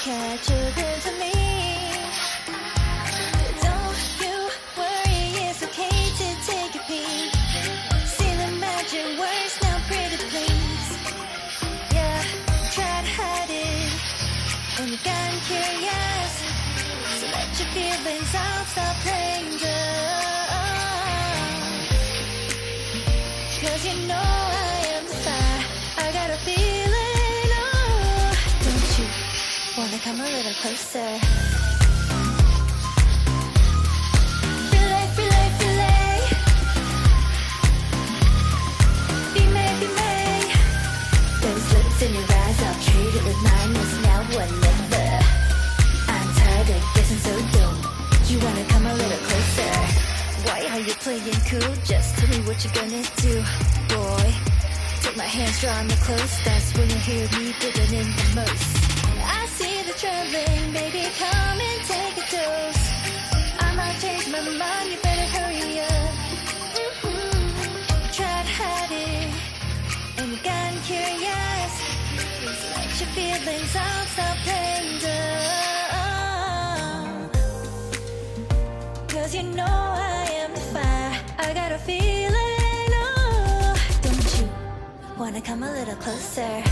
catch a glimpse of me. Don't you worry, it's okay to take a peek. See the magic works now, pretty please. Yeah, try to hide it when you've gotten curious. So let your feelings out, stop playing dumb. 'Cause you know I am the fire, I got a feeling, oh. Don't you wanna come a little closer? Filet, filet, filet. Be made, be made. Those lips in your eyes, I'll trade it with mine. It's now or never. I'm tired of guessing so dumb. You wanna come a little closer? Why are you playing cool? Just tell me what you're gonna do, boy. Take my hands, draw me close. That's when you hear me digging in the most. I see the trembling, baby, come and take a dose. I might change my mind, you better hurry up. Try to hide it, and you've gotten curious. So let your feelings out, stop playing dumb. 'Cause you know I am the fire, I got a feeling, oh. Don't you wanna come a little closer?